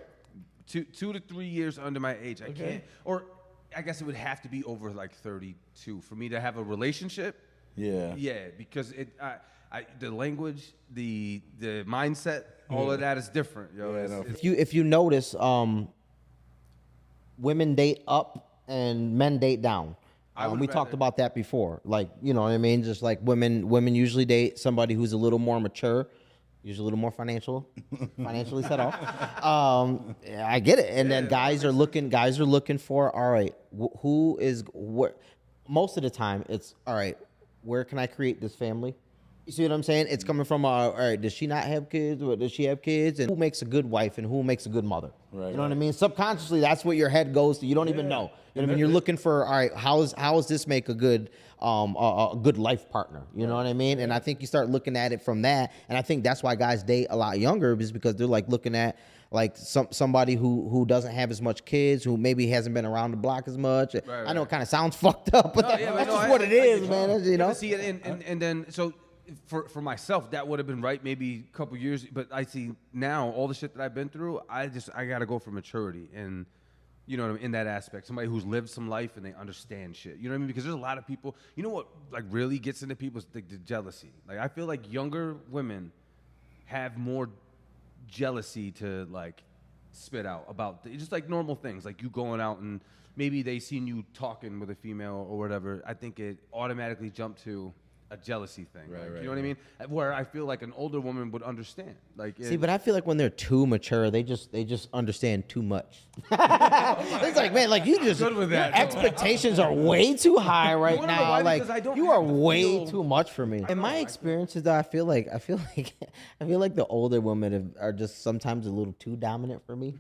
2 to 3 years under my age. I can't. Or I guess it would have to be over like 32 for me to have a relationship. Yeah. Yeah, because the language, the mindset, all of that is different. Yo, If you notice, women date up and men date down. We talked about that before. Like, you know what I mean? Just like women usually date somebody who's a little more mature, usually a little more financially set off. I get it. And then guys are looking for, all right, who is what? Most of the time, it's all right. Where can I create this family? You see what I'm saying? It's coming from, all right, does she not have kids, or does she have kids? And who makes a good wife and who makes a good mother? Right, you know what I mean? Subconsciously, that's what your head goes to. You don't even know. You know what I mean? You're looking for, all right, how is this make a good life partner? You know what I mean? And I think you start looking at it from that. And I think that's why guys date a lot younger, is because they're like looking at like somebody who doesn't have as much kids, who maybe hasn't been around the block as much. Right. I know it kind of sounds fucked up, but that's just what it is, man. You know? See it, and then so. For myself, that would have been right maybe a couple years, but I see now all the shit that I've been through, I got to go for maturity and, you know what I mean, in that aspect. Somebody who's lived some life and they understand shit. You know what I mean? Because there's a lot of people, you know what like really gets into people's the jealousy. Like I feel like younger women have more jealousy to like spit out about just like normal things, like you going out and maybe they seen you talking with a female or whatever. I think it automatically jumped to a jealousy thing, right? You know what I mean? Where I feel like an older woman would understand. Like, see, but I feel like when they're too mature, they just understand too much. It's like, man, like you just your expectations are way too high right now. Like you are way too much for me. In my experiences, though, I feel like the older women are just sometimes a little too dominant for me.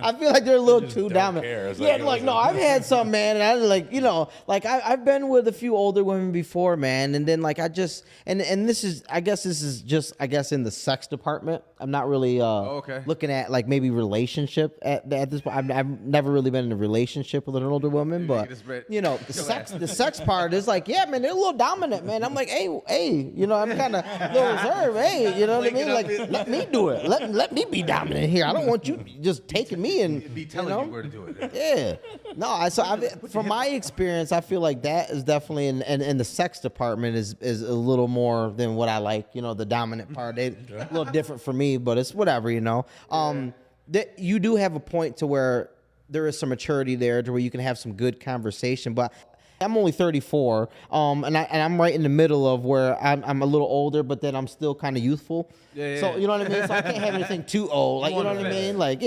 I feel like they're a little too dominant. Yeah, like no, I've had some, man, and I like, you know, like I've been with a few older women before, man, and then like I just and this is just in the sex department. I'm not really looking at like maybe relationship at this point. I've never really been in a relationship with an older woman, but you know, the sex part is like, yeah, man, they're a little dominant, man. I'm like, hey, you know, I'm kind of a little reserved, hey, you know what I mean? Like, let me do it. Let me be dominant here. I don't want you just taking me and be telling you where to do it. Yeah, no. From my experience, I feel like that is definitely in the sex department is a little more than what I like. You know, the dominant part, a little different for me, but it's whatever. You know, you do have a point to where there is some maturity there to where you can have some good conversation, but I'm only 34, and I'm right in the middle of where I'm a little older, but then I'm still kind of youthful. Yeah. So you know what I mean. So I can't have anything too old. Like you know what I mean. Like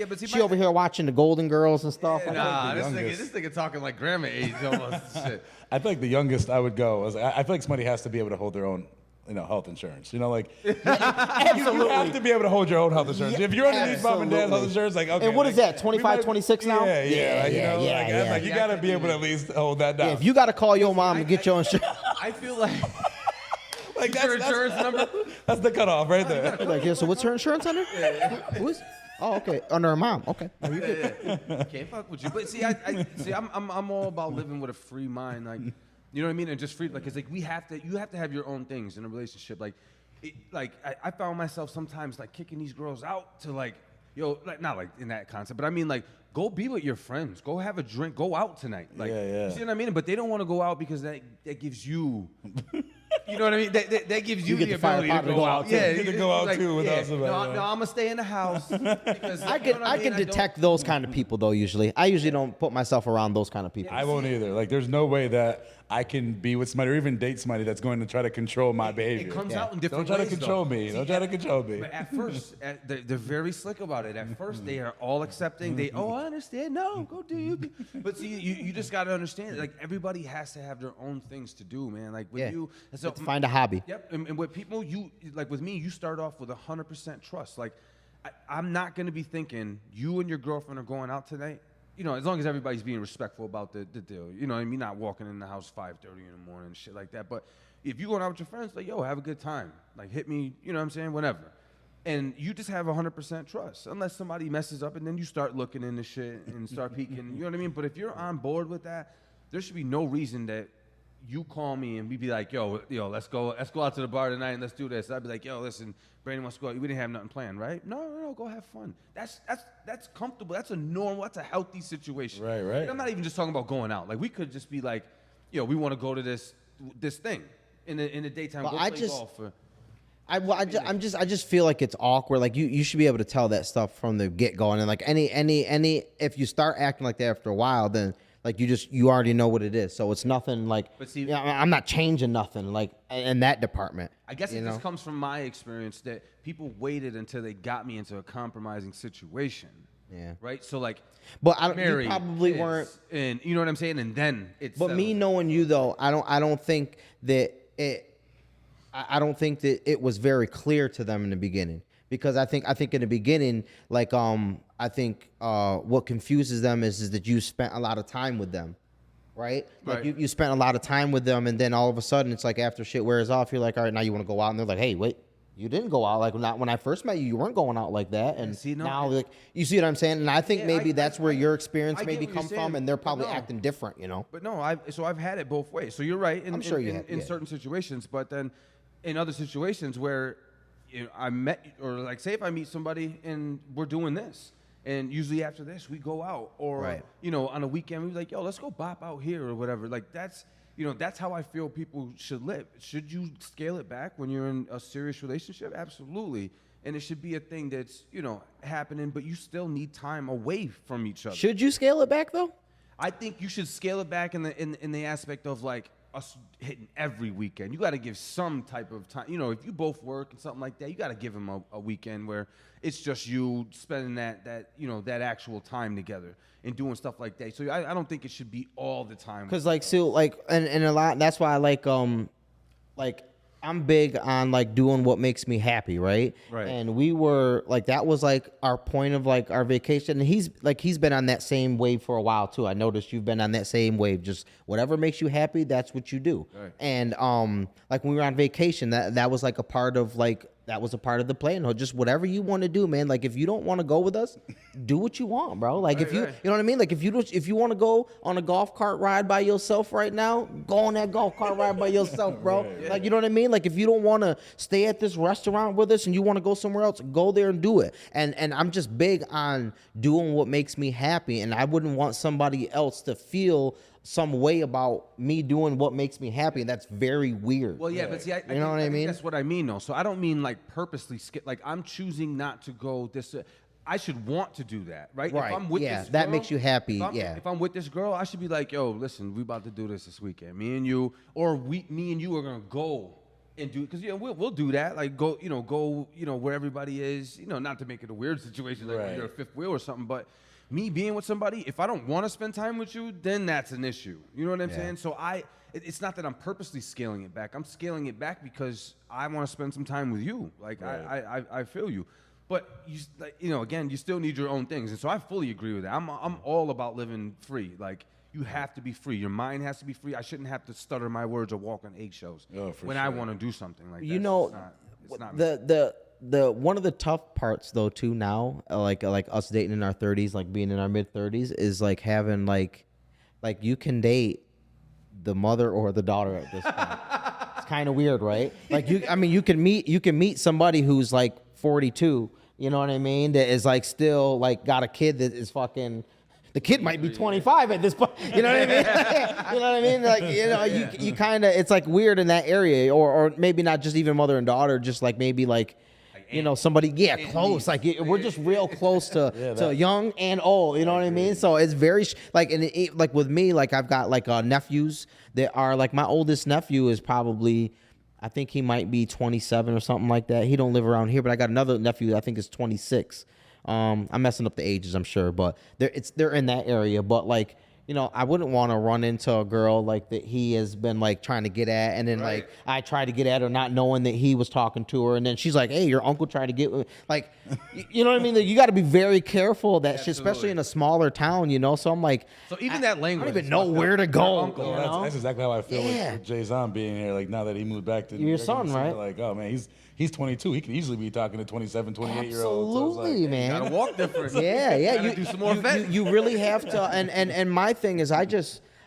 But see, she over here watching the Golden Girls and stuff. Nah, this nigga talking like grandma age almost. Shit. I feel like the youngest I would go is I feel like somebody has to be able to hold their own, health insurance. Like you have to be able to hold your own health insurance. If you're underneath mom and dad's health insurance, like okay. And what is that? 25, 26 now? Yeah. You gotta be able to at least hold that down. Yeah, if you gotta call your mom and get your insurance. I feel like. Like your insurance number? That's the cutoff right there. Like, yeah, so what's her insurance under? Who is? Oh, okay. Under her mom. Okay. No, you Can't fuck with you. But see, I'm all about living with a free mind. Like, you know what I mean? And just free, like, it's like you have to have your own things in a relationship. Like, I found myself sometimes like kicking these girls out to like, like not like in that concept, but I mean like, go be with your friends, go have a drink, go out tonight. Like, you see what I mean? But they don't want to go out because that gives you. You know what I mean? That gives you the ability to go out. Yeah, you get to go out too without somebody. No, I'm gonna stay in the house because I can detect those kind of people though. Usually, I usually don't put myself around those kind of people. I won't either. Like, there's no way that I can be with somebody or even date somebody that's going to try to control my behavior. It comes out in different ways. Don't try to control me. Don't try to control me. But at first, they're very slick about it. At first, they are all accepting. I understand. No, go do you. But see, you just got to understand. Like, everybody has to have their own things to do, man. Like with you, so find a hobby. Yep. And with people, with me, you start off with 100% trust. Like, I'm not gonna be thinking you and your girlfriend are going out tonight. As long as everybody's being respectful about the deal. You know what I mean? Not walking in the house 5:30 in the morning and shit like that. But if you're going out with your friends, like, have a good time. Like, hit me, you know what I'm saying? Whatever. And you just have 100% trust. Unless somebody messes up and then you start looking into shit and start peeking. You know what I mean? But if you're on board with that, there should be no reason that you call me and we be like, yo, let's go out to the bar tonight and let's do this. I'd be like, yo, listen, Brandon wants to go out. We didn't have nothing planned, right? No, go have fun. That's comfortable. That's a normal. That's a healthy situation. Right. And I'm not even just talking about going out. Like, we could just be like, we want to go to this thing in the daytime. Well, go play golf. I just feel like it's awkward. Like you should be able to tell that stuff from the get go. And like any if you start acting like that after a while, then like you already know what it is. So it's nothing like. But see, I'm not changing nothing like in that department. I guess it just comes from my experience that people waited until they got me into a compromising situation. Yeah. Right. So like. But you probably weren't. And you know what I'm saying. And then it's. But me knowing you though, I don't think that it was very clear to them in the beginning. Because I think in the beginning, like I think what confuses them is that you spent a lot of time with them, right? Like you spent a lot of time with them, and then all of a sudden it's like after shit wears off, you're like, all right, now you want to go out, and they're like, hey, wait, you didn't go out like when I first met you, you weren't going out like that, and now like you see what I'm saying? And I think maybe that's where your experience maybe come from, and they're probably acting different, But no, I've had it both ways. So you're right. I'm sure you have in certain situations, but then in other situations where. I met, or like say if I meet somebody and we're doing this, and usually after this we go out, or on a weekend we're like, yo, let's go bop out here or whatever. Like that's how I feel people should live. Should you scale it back when you're in a serious relationship? Absolutely. And it should be a thing that's happening, but you still need time away from each other. Should you scale it back though? I think you should scale it back in the aspect of like. Us hitting every weekend. You got to give some type of time. If you both work and something like that, you got to give them a weekend where it's just you spending that actual time together and doing stuff like that. So I don't think it should be all the time. Because and a lot. That's why I like I'm big on like doing what makes me happy, right? Right. And we were like that was like our point of like our vacation. And he's been on that same wave for a while too. I noticed you've been on that same wave. Just whatever makes you happy, that's what you do. Right. And like when we were on vacation, that was like a part of like that was a part of the plan. Just whatever you want to do, man. Like if you don't want to go with us, do what you want, bro. Like if you know what I mean? Like if you want to go on a golf cart ride by yourself right now, go on that golf cart ride by yourself, bro. Like you know what I mean? Like if you don't want to stay at this restaurant with us and you want to go somewhere else, go there and do it. And I'm just big on doing what makes me happy, and I wouldn't want somebody else to feel some way about me doing what makes me happy, and that's very weird. Well, yeah, but see, I think that's what I mean, though. So I don't mean like purposely skip. Like I'm choosing not to go this. I should want to do that, right? Right. If I'm with Yeah, this that girl, makes you happy. If I'm with this girl, I should be like, yo, listen, we about to do this weekend. Me and you, or me and you are gonna go and do, because we'll do that. Like go where everybody is. Not to make it a weird situation, like when you're a fifth wheel or something, but. Me being with somebody, if I don't want to spend time with you, then that's an issue. You know what I'm saying? So it's not that I'm purposely scaling it back. I'm scaling it back because I want to spend some time with you. Like I feel you, but again, you still need your own things, and so I fully agree with that. I'm all about living free. Like you have to be free. Your mind has to be free. I shouldn't have to stutter my words or walk on eggshells when I want to do something like that. It's not the one of the tough parts though too now, like us dating in our 30s, like being in our mid 30s, is like having like you can date the mother or the daughter at this point. It's kind of weird, right? Like you can meet somebody who's like 42, you know what I mean, that is like still like got a kid that is fucking. The kid might be 25 at this point. You know what I mean? You know what I mean? Like, you kind of, it's like weird in that area, or maybe not just even mother and daughter, just like maybe like somebody, close. Like we're just real close to young and old. You know what I mean? So it's very like, and like with me, like I've got like nephews that are like, my oldest nephew is probably, I think he might be 27 or something like that. He don't live around here, but I got another nephew that I think is 26. I'm messing up the ages, I'm sure, but they're in that area. But like, I wouldn't want to run into a girl like that he has been like trying to get at, and then like I tried to get at her not knowing that he was talking to her, and then she's like, "Hey, your uncle tried to get," like, you know what I mean? Like, you got to be very careful of that shit, especially in a smaller town, So I'm like, that language, I don't even know where to go. That's exactly how I feel with Jay-Zon being here. Like now that he moved back to your son, right? Like, oh man, he's 22. He can easily be talking to 27, 28-year-olds. Absolutely, man. You gotta walk different. Yeah. You do some more vetting. You really have to. And my thing is,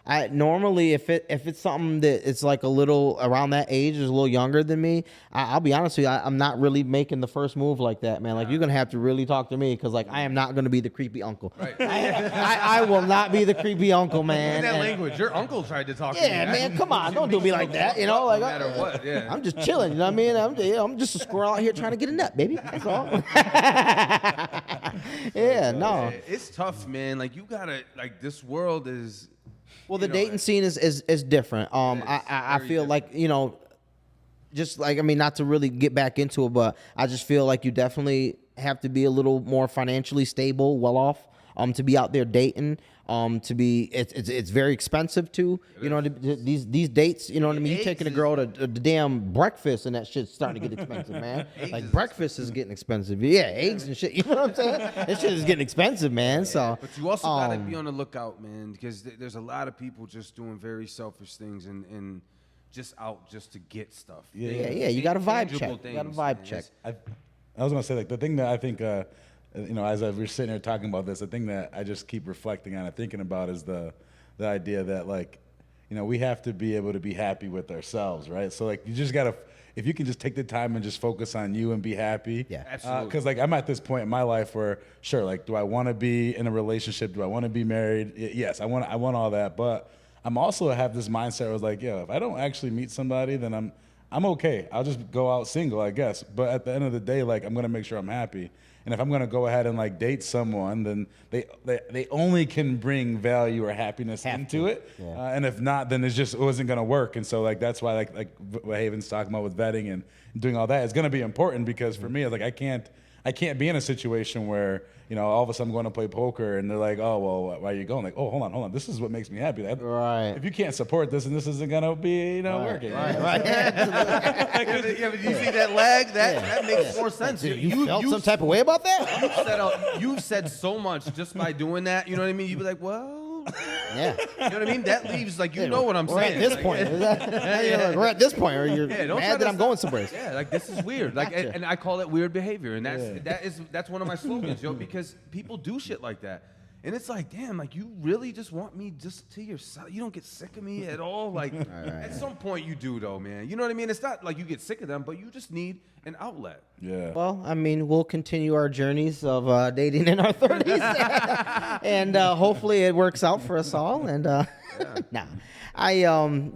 I normally if it's something that it's like a little around that age, is a little younger than me, I'll be honest with you, I'm not really making the first move like that, man. Like you're gonna have to really talk to me, because like I am not gonna be the creepy uncle. Right. I will not be the creepy uncle, man. In that language, your uncle tried to talk to me. Yeah, man, come on, don't do me like that, Like no matter what, yeah. I'm just chilling, you know what I mean? I'm just a squirrel out here trying to get a nut, baby. That's all. Yeah, no. It's tough, man. Like you gotta, like this world is. Well, the dating scene is different. I feel like, just like, I mean, not to really get back into it, but I just feel like you definitely have to be a little more financially stable, well off, to be out there dating. It's very expensive too. These dates, you know what I mean? You taking a girl to the damn breakfast, and that shit's starting to get expensive, man. Like breakfast is getting expensive. Yeah, eggs and shit. You know what I'm saying? That shit is getting expensive, man. So, but you also gotta be on the lookout, man, because there's a lot of people just doing very selfish things and just out just to get stuff. Yeah. You got a vibe check. I was gonna say, like, the thing that I think. As we're sitting here talking about this, the thing that I just keep reflecting on and thinking about is the idea that, like, we have to be able to be happy with ourselves, right? So, like, you just gotta, if you can just take the time and just focus on you and be happy. Yeah, absolutely. Because, like, I'm at this point in my life where, sure, like, do I want to be in a relationship? Do I want to be married? Yes, I want all that, but I'm also have this mindset where I was like, if I don't actually meet somebody, then I'm okay. I'll just go out single, I guess. But at the end of the day, like, I'm gonna make sure I'm happy. And if I'm gonna go ahead and like date someone, then they only can bring value or happiness into it. Yeah. And if not, then it wasn't gonna work. And so like that's why like what Haven's talking about with vetting and doing all that is gonna be important, because for me, it's like I can't be in a situation where all of a sudden I'm going to play poker and they're like, oh well, why are you going? Like, oh hold on, this is what makes me happy. Right. If you can't support this, and this isn't gonna be working. Right. Yeah, but you see that lag? That makes more sense. Dude, you felt some type of way about that? You've said so much just by doing that. You know what I mean? You'd be like, well. Yeah. You know what I mean? That leaves like know what I'm saying. We're at this point. We're at this point, or you're mad that I'm going somewhere. Yeah, like this is weird. Like, and I call it weird behavior, and that's one of my slogans, because people do shit like that. And it's like, damn, like you really just want me just to yourself. You don't get sick of me at all. Like at some point you do though, man. You know what I mean? It's not like you get sick of them, but you just need an outlet. Yeah. Well, I mean, we'll continue our journeys of dating in our 30s, and hopefully it works out for us all. And Nah, I'm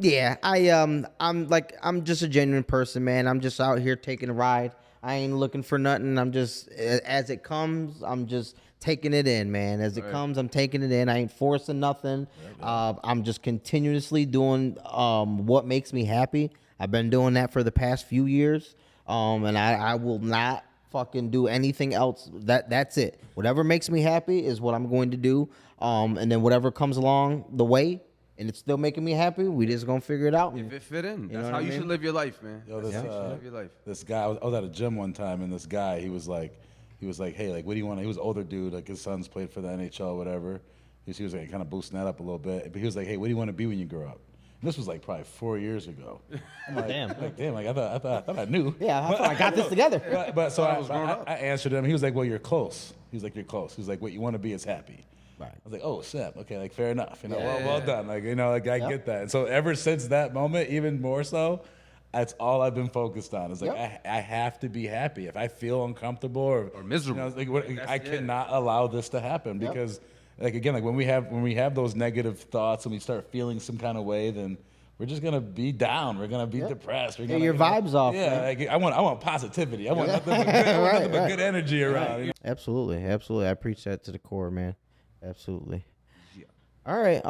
just a genuine person, man. I'm just out here taking a ride. I ain't looking for nothing. I'm just, as it comes, I'm just taking it in, man. As it comes, I'm taking it in. I ain't forcing nothing. I'm just continuously doing what makes me happy. I've been doing that for the past few years, and I will not fucking do anything else. That's it. Whatever makes me happy is what I'm going to do. And then whatever comes along the way, and it's still making me happy, we just gonna figure it out. If it fit in, that's how you should live your life, man. Yo, live your life. This guy, I was at a gym one time, and this guy, he was like, hey, like, what do you want? He was an older dude, like his sons played for the NHL, whatever. He was like kind of boosting that up a little bit, but he was like, hey, what do you want to be when you grow up? And this was like probably 4 years ago. I'm like, damn, I thought I knew. Yeah, I thought I got this together. But so I answered him. He was like, well, you're close. He was like, you're close. He was like, what you want to be is happy. Right. I was like, oh, snap. Okay, like, fair enough. You know, well done. Like, you know, like, I get that. And so ever since that moment, even more so, that's all I've been focused on. It's like, I have to be happy. If I feel uncomfortable or miserable, you know, like, I cannot allow this to happen because, like, again, like when we have those negative thoughts and we start feeling some kind of way, then we're just gonna be down. We're gonna be depressed. We're gonna, your vibes off. Yeah, like, I want positivity. I want nothing but good energy around. You know? Absolutely. I preach that to the core, man. Absolutely. Yeah. All right.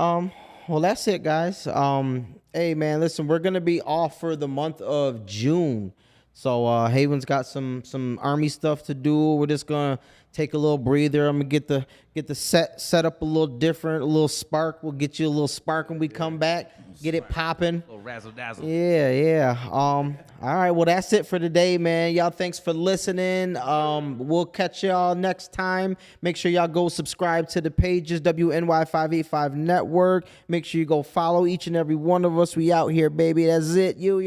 Well, that's it, guys. Hey, man, listen, we're gonna be off for the month of June. So Haven's got some Army stuff to do. We're just gonna take a little breather. I'm gonna get the set up a little different, a little spark. We'll get you a little spark when we come back. Get it popping. A little razzle dazzle. Yeah. All right. Well, that's it for today, man. Y'all, thanks for listening. We'll catch y'all next time. Make sure y'all go subscribe to the pages, WNY585 Network. Make sure you go follow each and every one of us. We out here, baby. That's it. You.